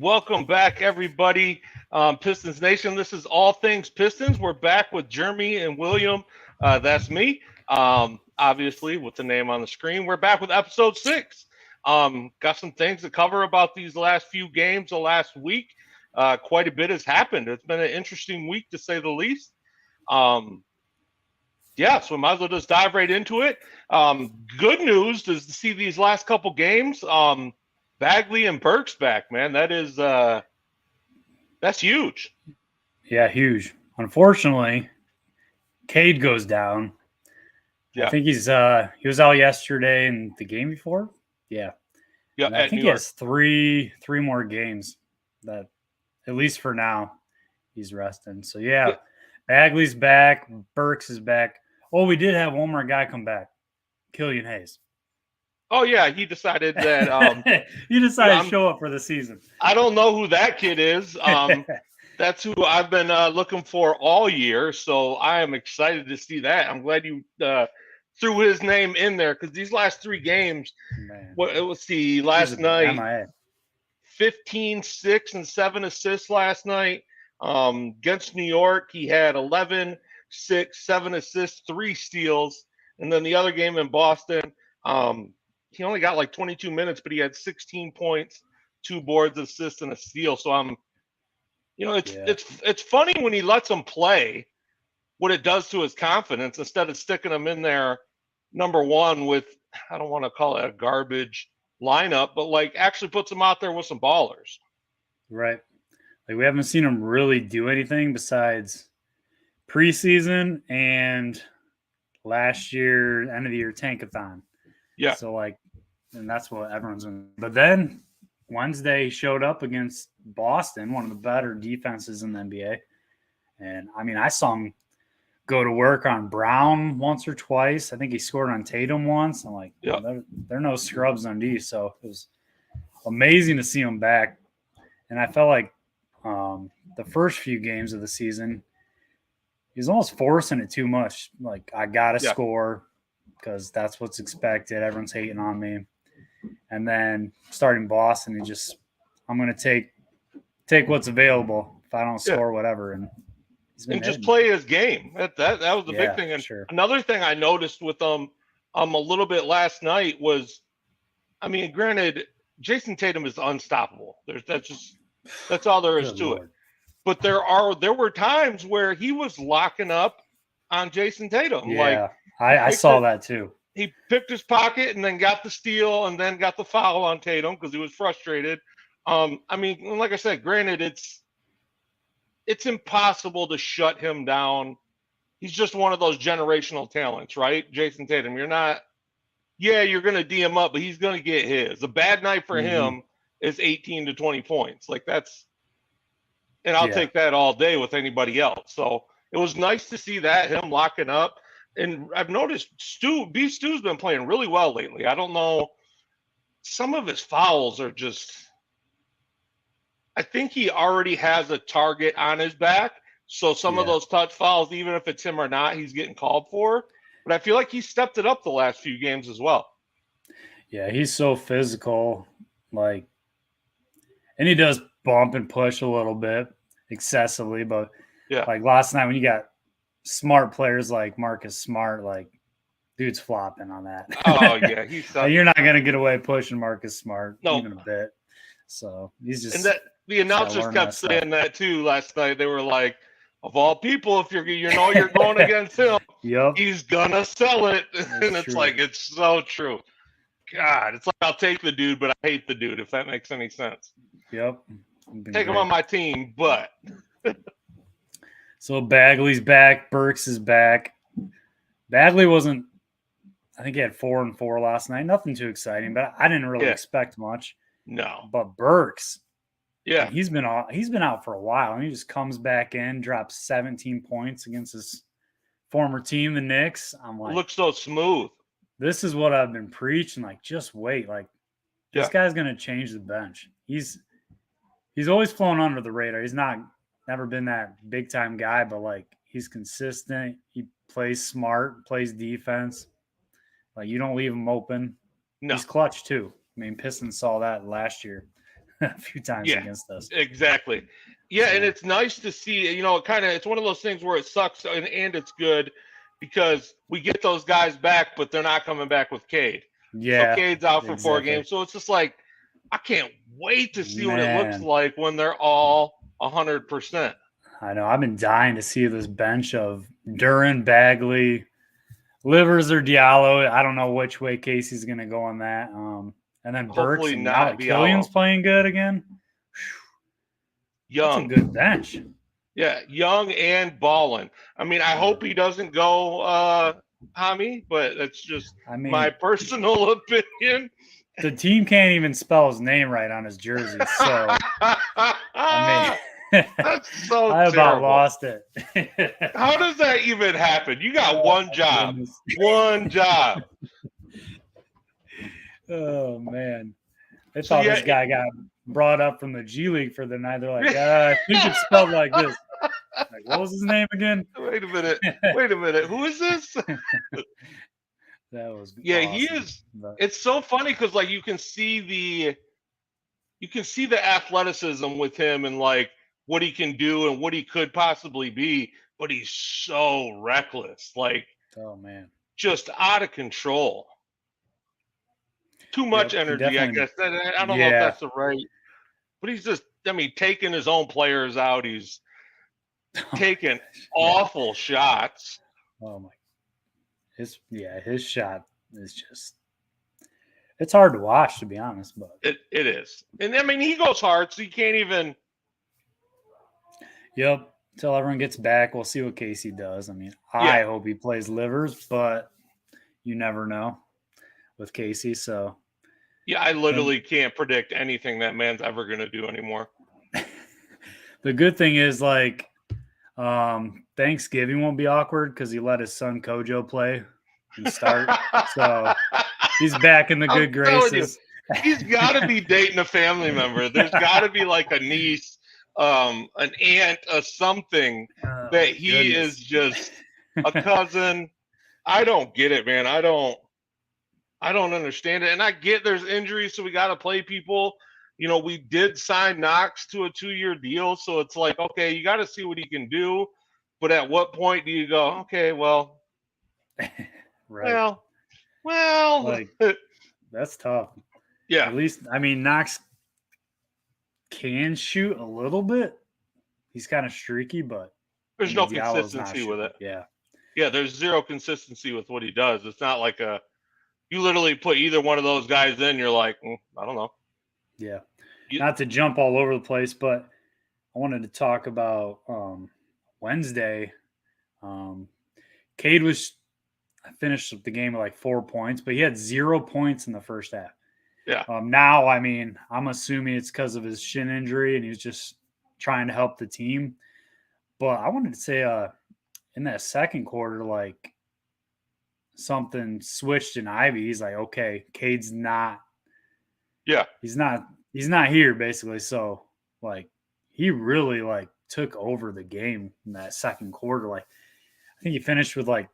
welcome back, everybody. Pistons Nation, this is All Things Pistons. We're back with Jeremy and William. That's me, obviously, with the name on the screen. We're back with episode 6. Got some things to cover about these last few games the last week. Quite a bit has happened. It's been an interesting week, to say the least. So we might as well just dive right into it. Good news is to see these last couple games. Bagley and Burks back, man. That's huge. Yeah, huge. Unfortunately, Cade goes down. Yeah. I think he was out yesterday and the game before. Yeah. Yeah. And I think he has three more games that, at least for now, he's resting. So yeah. Bagley's back. Burks is back. Oh, we did have one more guy come back. Killian Hayes. Oh, yeah, he decided that he decided to show up for the season. I don't know who that kid is. That's who I've been looking for all year, so I am excited to see that. I'm glad you threw his name in there because these last 3 games, let's see, last night, 15, 6, and 7 assists last night. Against New York, he had 11, 6, 7 assists, 3 steals. And then the other game in Boston, he only got like 22 minutes, but he had 16 points, 2 boards, assists, and a steal. So it's funny when he lets him play what it does to his confidence instead of sticking him in there number 1 with, I don't want to call it a garbage lineup, but like actually puts him out there with some ballers. Right. Like we haven't seen him really do anything besides preseason and last year, end of the year tankathon. Yeah. So and that's what everyone's in. But then Wednesday showed up against Boston, one of the better defenses in the NBA. And I mean, I saw him go to work on Brown once or twice. I think he scored on Tatum once. I'm like, they're no scrubs on D. So it was amazing to see him back. And I felt like the first few games of the season, he's almost forcing it too much. Like, I got to score because that's what's expected. Everyone's hating on me. And then starting Boston, I'm going to take what's available. If I don't score, whatever. And just play his game. That was the big thing. And another thing I noticed with him a little bit last night was, I mean, granted, Jason Tatum is unstoppable. That's all there is to it. But there were times where he was locking up on Jason Tatum. Yeah, I saw that too. He picked his pocket and then got the steal and then got the foul on Tatum because he was frustrated. I mean, like I said, granted, it's impossible to shut him down. He's just one of those generational talents, right? Jason Tatum. You're going to D him up, but he's going to get his. A bad night for him is 18 to 20 points. And I'll take that all day with anybody else. So it was nice to see him locking up. And I've noticed Stu's been playing really well lately. I don't know. Some of his fouls are just, I think he already has a target on his back. So some of those touch fouls, even if it's him or not, he's getting called for. But I feel like he stepped it up the last few games as well. Yeah, he's so physical. And he does bump and push a little bit excessively, but like last night when you got smart players like Marcus Smart, dude's flopping on that. Oh yeah, he's you're not gonna get away pushing Marcus Smart even a bit. So he's just, and the announcers kept saying that too last night. They were like, of all people, if you're going against him, he's gonna sell it. And it's true. It's so true. God, it's like I'll take the dude, but I hate the dude, if that makes any sense. Yep. Take him on my team, but. So Bagley's back. Burks is back. Bagley wasn't, I think he had 4 and 4 last night. Nothing too exciting, but I didn't really expect much. No. But Burks, he's been out for a while, and he just comes back in, drops 17 points against his former team, the Knicks. I'm like, looks so smooth. This is what I've been preaching. Just wait. This guy's gonna change the bench. He's always flown under the radar. He's never been that big time guy, but he's consistent. He plays smart, plays defense. You don't leave him open. No. He's clutch too. I mean, Pistons saw that last year. a few times against us. Exactly. Yeah, and it's nice to see, it's one of those things where it sucks and it's good because we get those guys back, but they're not coming back with Cade. So Yeah, Cade's out for 4 exactly. games. So it's just like, I can't wait to see what it looks Man. like when they're all 100%. I know. I've been dying to see this bench of Duran, Bagley, Livers, or Diallo. I don't know which way Casey's going to go on that. And then Burks, Hopefully and now not that Killian's Diallo. playing good again. Young. That's a good bench. Yeah, young and balling. I mean, I hope he doesn't go Hami, but that's just my personal opinion. The team can't even spell his name right on his jersey. So, I mean, that's so I about terrible. lost it. How does that even happen? You got one job. One job. Oh, man. They thought this guy got brought up from the G League for the night. They're like, I think it's spelled like this. Like, what was his name again? Wait a minute. Who is this? That was he awesome. is. It's so funny because like you can see the athleticism with him and like what he can do and what he could possibly be, but he's so reckless, like oh man, just out of control. Too much energy, I guess. I don't know if that's the right, but he's just, taking his own players out. He's taking awful shots. Oh my. His shot is just, it's hard to watch, to be honest, but it is. And he goes hard, so you can't even. Yep. Until everyone gets back, we'll see what Casey does. I hope he plays Livers, but you never know with Casey. So yeah, I literally can't predict anything that man's ever going to do anymore. The good thing is, like, Thanksgiving won't be awkward because he let his son Kojo play and start. So he's back in the good graces. He's got to be dating a family member. There's got to be like a niece, an aunt, something that he is just a cousin. I don't get it, man. I don't understand it. And I get there's injuries, so we got to play people. We did sign Knox to a 2-year deal, so it's like, okay, you got to see what he can do. But at what point do you go, okay, well, right. Well, like, that's tough. Yeah. At least, Knox can shoot a little bit. He's kind of streaky, but there's no consistency with it. Yeah. Yeah, there's zero consistency with what he does. It's not like you literally put either one of those guys in, you're like, I don't know. Yeah. Not to jump all over the place, but I wanted to talk about Wednesday. Cade finished the game with like 4 points, but he had 0 points in the first half. Yeah. Now, I'm assuming it's because of his shin injury and he was just trying to help the team. But I wanted to say in that second quarter, like, something switched in Ivy. He's like, okay, Cade's not. Yeah. He's not here, basically. So, like, he really, like, took over the game in that second quarter. Like, I think he finished with, like,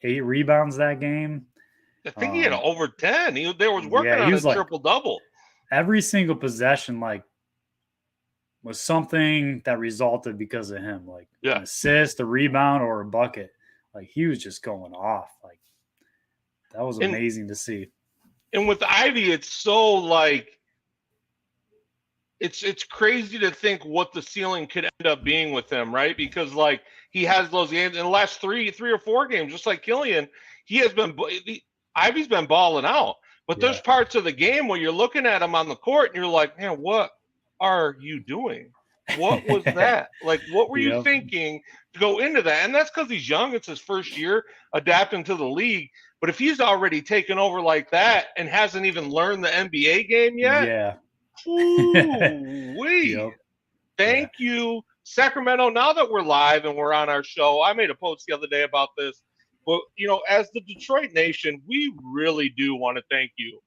8 rebounds that game. I think he had over 10. They was working on a triple-double. Every single possession, like, was something that resulted because of him. Like, an assist, a rebound, or a bucket. Like, he was just going off. Like, that was amazing to see. And with Ivy, it's so, like, it's crazy to think what the ceiling could end up being with him, right? Because, like, he has those games in the last three or 4 games, just like Killian. Ivy's been balling out, but there's parts of the game where you're looking at him on the court and you're like, man, what are you doing? What was that? Like, what were you thinking to go into that? And that's because he's young. It's his first year adapting to the league. But if he's already taken over like that and hasn't even learned the NBA game yet, thank you, Sacramento. Now that we're live and we're on our show, I made a post the other day about this. But, as the Detroit Nation, we really do want to thank you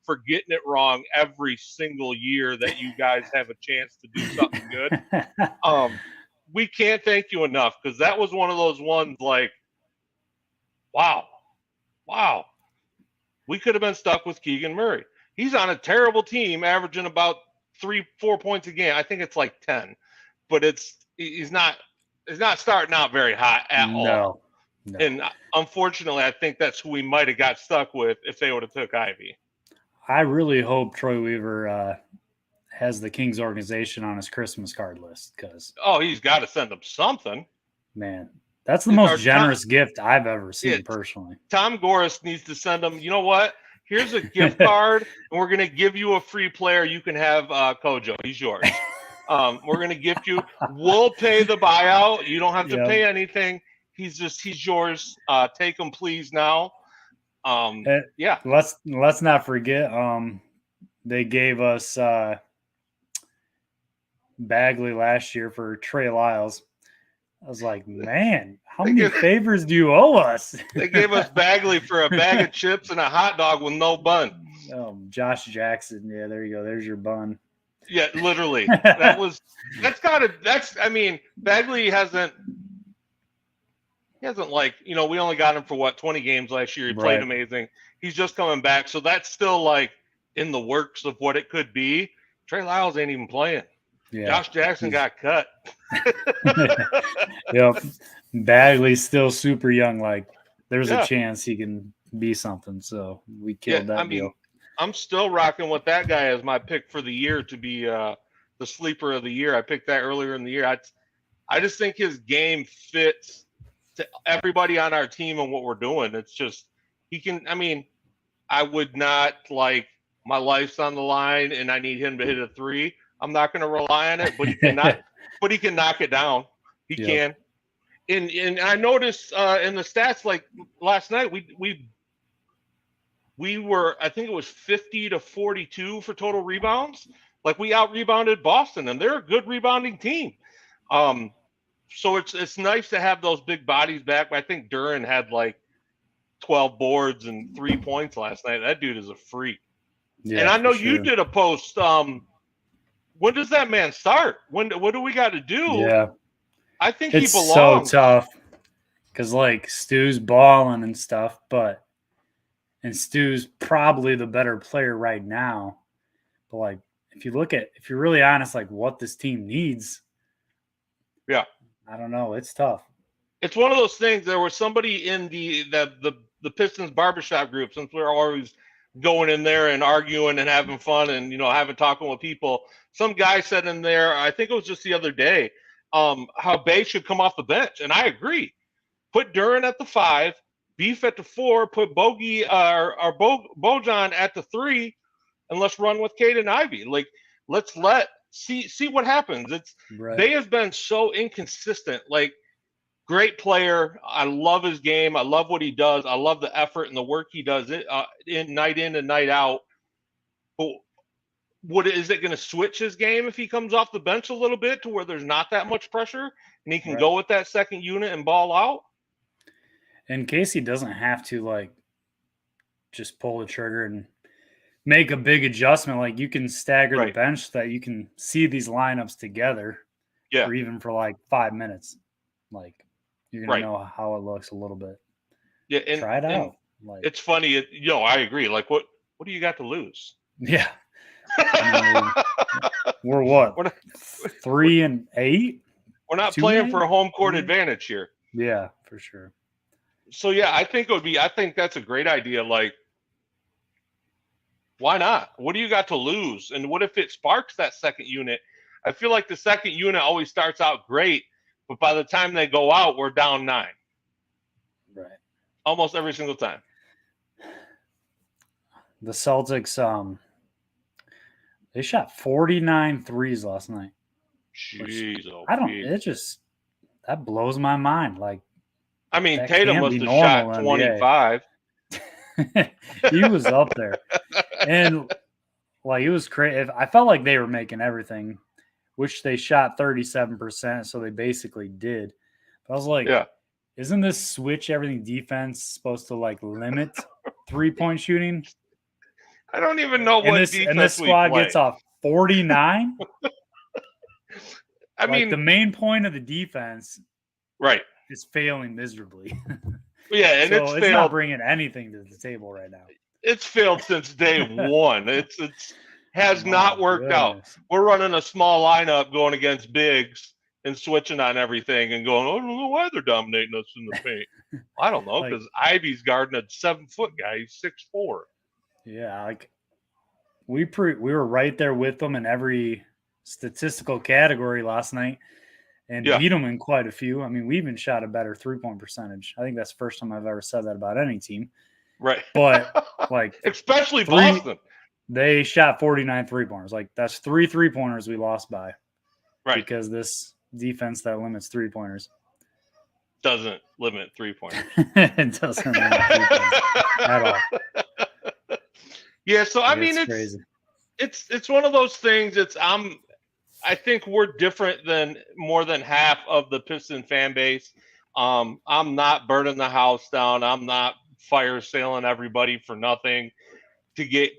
for getting it wrong every single year that you guys have a chance to do something good. We can't thank you enough because that was one of those ones like, wow. We could have been stuck with Keegan Murray. He's on a terrible team, averaging about 3-4 points a game. I think it's like 10, but he's not starting out very hot at all. No. And unfortunately, I think that's who we might have got stuck with if they would have took Ivy. I really hope Troy Weaver has the Kings organization on his Christmas card list because he's got to send them something. Man, that's the most generous gift I've ever seen personally. Tom Goris needs to send them. You know what? Here's a gift card, and we're going to give you a free player. You can have Kojo. He's yours. We're going to gift you. We'll pay the buyout. You don't have to pay anything. He's yours. Take him, please, now. Yeah. Let's not forget. They gave us Bagley last year for Trey Lyles. I was like, man, how many favors do you owe us? They gave us Bagley for a bag of chips and a hot dog with no bun. Josh Jackson. Yeah, there you go. There's your bun. Yeah, literally. Bagley hasn't like, we only got him for 20 games last year. He played amazing. He's just coming back. So that's still like in the works of what it could be. Trey Lyles ain't even playing. Yeah. Josh Jackson got cut. Yep. Bagley's still super young. Like there's a chance he can be something. So we killed that deal. I'm still rocking with that guy as my pick for the year to be the sleeper of the year. I picked that earlier in the year. I just think his game fits to everybody on our team and what we're doing. It's just he can. I would not like my life's on the line and I need him to hit a three. I'm not going to rely on it, but he cannot. But he can knock it down. He can. And I noticed in the stats like last night we were, I think it was 50-42 for total rebounds. Like we out rebounded Boston, and they're a good rebounding team. So it's nice to have those big bodies back. I think Duren had like 12 boards and 3 points last night. That dude is a freak. Yeah, and I know you did a post. When does that man start? What do we got to do? Yeah, I think it's he belongs. So tough because like Stu's balling and stuff, and Stu's probably the better player right now. But like, if you're really honest, like what this team needs, I don't know. It's tough. It's one of those things. There was somebody in the Pistons barbershop group, since we're always going in there and arguing and having fun and talking with people. Some guy said in there, I think it was just the other day, how Bay should come off the bench, and I agree. Put Duren at the 5, Beef at the 4, put Bojan at the 3, and let's run with Cade and Ivy. Like, let's see what happens. Bay has been so inconsistent. Like, great player. I love his game. I love what he does. I love the effort and the work he does night in and night out. But is it going to switch his game if he comes off the bench a little bit to where there's not that much pressure and he can go with that second unit and ball out? In case he doesn't have to like just pull the trigger and make a big adjustment, like you can stagger the bench so that you can see these lineups together, or even for like 5 minutes. Like you're gonna know how it looks a little bit. Yeah, and try it out. Like it's funny. I agree. Like what do you got to lose? Yeah. We're what? 3-8. We're not playing for a home court advantage here. Yeah, for sure. So I think that's a great idea. Like, why not? What do you got to lose? And what if it sparks that second unit? I feel like the second unit always starts out great, but by the time they go out, we're down 9. Right. Almost every single time. The Celtics, they shot 49 threes last night. Jeez, that blows my mind. Like, Tatum must have shot 25. He was up there. And like, it was crazy. I felt like they were making everything, which they shot 37%. So they basically did. But I was like, isn't this switch everything defense supposed to like limit 3-point shooting? I don't even know what defense and this squad gets off 49. The main point of the defense, is failing miserably. Yeah, and it's not bringing anything to the table right now. It's failed since day one. It's has not worked out. We're running a small lineup going against bigs and switching on everything and going, I don't know why they're dominating us in the paint. I don't know, because Ivy's guarding a 7-foot guy. He's 6'4". Yeah, like we were right there with them in every statistical category last night and beat them in quite a few. I mean, we even shot a better 3-point percentage. I think that's the first time I've ever said that about any team. Right. But like especially Boston. They shot 49 3-pointers. Like that's 3 3-pointers we lost by. Right. Because this defense that limits 3-pointers doesn't limit 3-pointers. It doesn't limit 3-pointers at all. Yeah, so I mean it's crazy. It's one of those things. I think we're different than more than half of the Piston fan base. I'm not burning the house down. I'm not fire sailing everybody for nothing to get,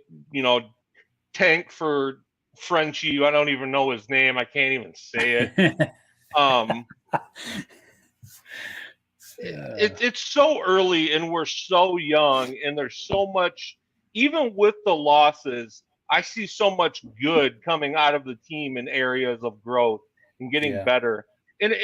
tank for Frenchie. I don't even know his name. I can't even say it. It's so early and we're so young and there's so much, even with the losses, I see so much good coming out of the team in areas of growth and getting better. And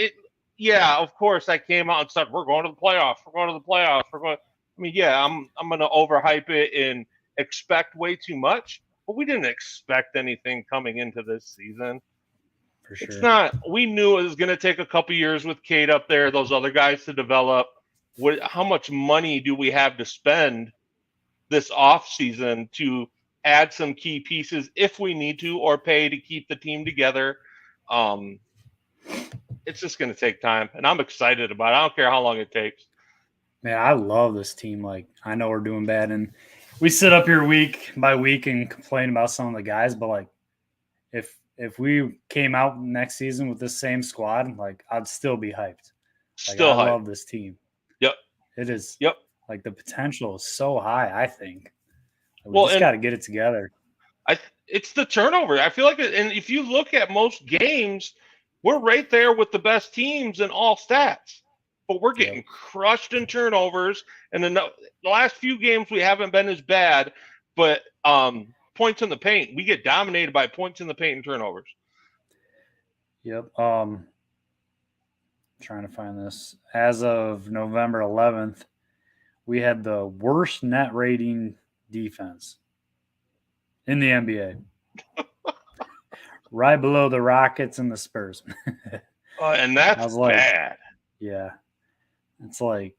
of course I came out and said, we're going to the playoffs. We're going to the playoffs. I'm going to overhype it and expect way too much, but we didn't expect anything coming into this season. For sure. It's not. We knew it was going to take a couple years with Cade up there, those other guys to develop. How much money do we have to spend this off season to add some key pieces if we need to, or pay to keep the team together? It's just going to take time, and I'm excited about it. I don't care how long it takes. Man, I love this team. Like, I know we're doing bad, and we sit up here week by week and complain about some of the guys, but like, if we came out next season with this same squad, like I'd still be hyped. Like, I love this team. Yep. It is. Yep. Like the potential is so high, I think. We just got to get it together. It's the turnover. I feel like, and if you look at most games, we're right there with the best teams in all stats. But we're getting crushed in turnovers. And then the last few games we haven't been as bad, but points in the paint, we get dominated by points in the paint and turnovers. Yep. Trying to find this. As of November 11th, we had the worst net rating defense in the NBA. Right below the Rockets and the Spurs. And that's bad. Yeah. It's like,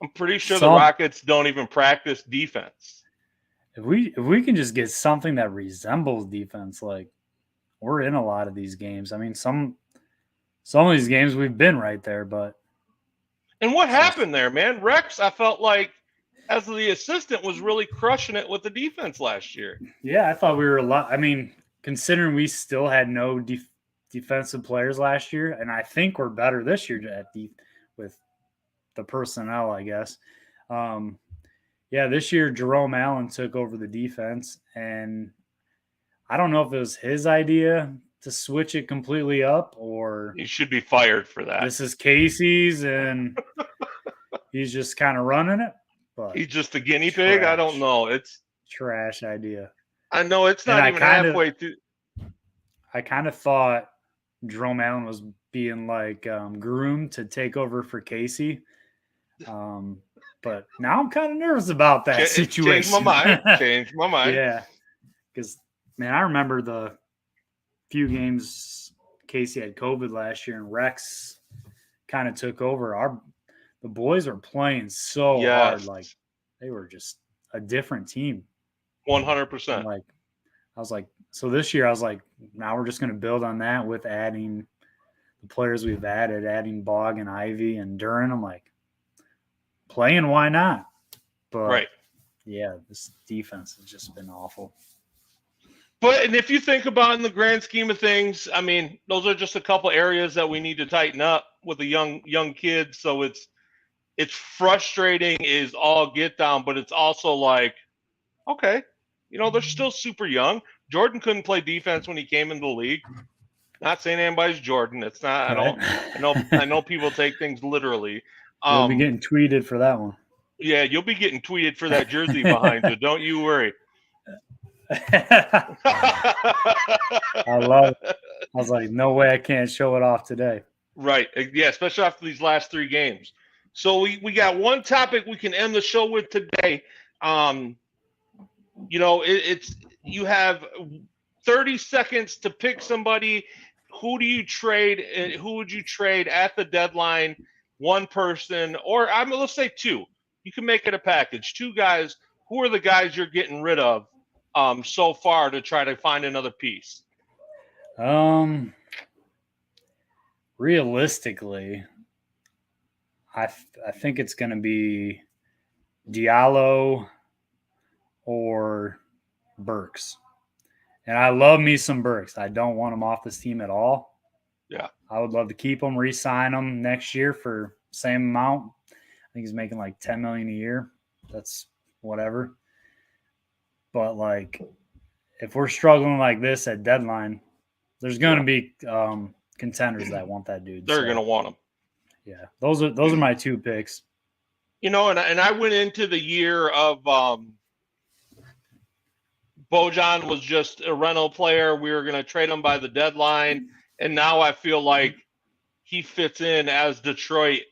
I'm pretty sure the Rockets don't even practice defense. If we can just get something that resembles defense, like we're in a lot of these games. I mean, some of these games we've been right there, but. And what happened there, man? Rex, I felt like, as the assistant, was really crushing it with the defense last year. Yeah, I thought we were a lot. I mean, considering we still had no defensive players last year, and I think we're better this year with the personnel, I guess. This year Jerome Allen took over the defense, and I don't know if it was his idea to switch it completely up or he should be fired for that. This is Casey's, and he's just kind of running it. But he's just a guinea pig. I don't know. It's trash idea. I know it's not even halfway through. I kind of thought Jerome Allen was being like groomed to take over for Casey. But now I'm kind of nervous about that situation. Change my mind. Yeah. Because, man, I remember the few games Casey had COVID last year and Rex kind of took over. The boys were playing so hard. Like, they were just a different team. 100%. Like, I was like, so this year I was like, now we're just going to build on that with adding the players we've adding Bog and Ivy and Duran. I'm like, playing, why not? But yeah, this defense has just been awful. And if you think about in the grand scheme of things, I mean, those are just a couple areas that we need to tighten up with a young kid. So it's frustrating is all get down, but it's also like, okay, they're still super young. Jordan couldn't play defense when he came into the league. Not saying anybody's Jordan. It's not. I know people take things literally. You'll be getting tweeted for that one. Yeah, you'll be getting tweeted for that jersey behind you. Don't you worry. I love it. I was like, no way I can't show it off today. Right. Yeah, especially after these last 3 games. So we got one topic we can end the show with today. It's you have 30 seconds to pick somebody. Who do you trade? And who would you trade at the deadline? One person, or let's say 2. You can make it a package. 2 guys. Who are the guys you're getting rid of so far to try to find another piece? Realistically, I think it's going to be Diallo or Burks. And I love me some Burks. I don't want him off this team at all. Yeah. I would love to keep him, re-sign him next year for same amount. I think he's making like $10 million a year. That's whatever. But like, if we're struggling like this at deadline, there's going to be contenders that want that dude. They're going to want him. Yeah, those are my 2 picks. And I went into the year of Bojan was just a rental player. We were going to trade him by the deadline, and now I feel like he fits in as Detroit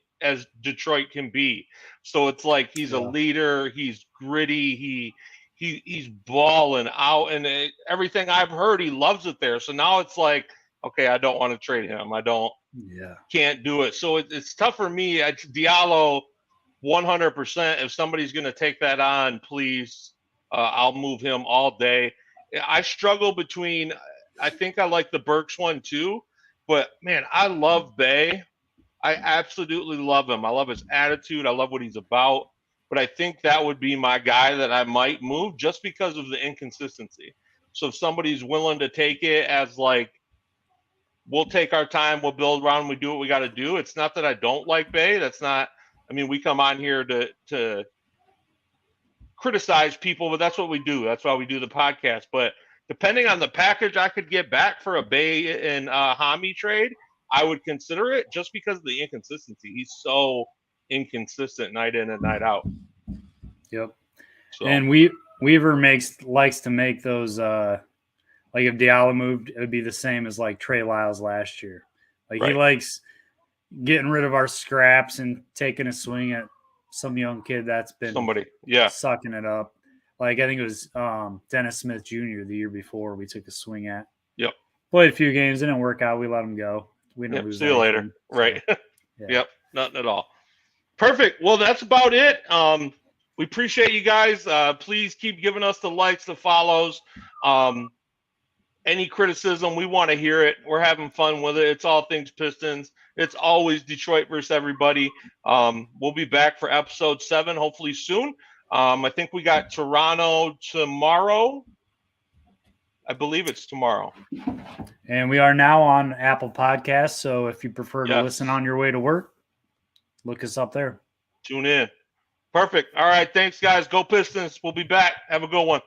can be. So it's like he's a leader. He's gritty. He's balling out, and everything I've heard, he loves it there. So now it's like, okay, I don't want to trade him. Can't do it. So it's tough for me. Diallo, 100%. If somebody's going to take that on, please, I'll move him all day. I struggle between. I think I like the Burks one too, but man, I love Bay. I absolutely love him. I love his attitude. I love what he's about. But I think that would be my guy that I might move just because of the inconsistency. So if somebody's willing to take it as like, we'll take our time, we'll build around, we do what we got to do. It's not that I don't like Bay. That's not. I mean, we come on here to criticize people, but that's what we do. That's why we do the podcast. But depending on the package I could get back for a Bay and Hami trade, I would consider it just because of the inconsistency. He's so inconsistent night in and night out. Yep. So. And Weaver likes to make those like if Diallo moved, it would be the same as like Trey Lyles last year. Like He likes getting rid of our scraps and taking a swing at some young kid that's been sucking it up. Like I think it was Dennis Smith Jr. the year before we took a swing at. Yep. Played a few games, didn't work out. We let him go. We didn't lose. See you later. Right. Yep. Nothing at all. Perfect. Well, that's about it. We appreciate you guys. Please keep giving us the likes, the follows. Any criticism, we want to hear it. We're having fun with it. It's all things Pistons. It's always Detroit versus everybody. We'll be back for episode 7, hopefully soon. I think we got Toronto tomorrow. I believe it's tomorrow. And we are now on Apple Podcasts, so if you prefer to listen on your way to work, look us up there. Tune in. Perfect. All right. Thanks, guys. Go Pistons. We'll be back. Have a good one.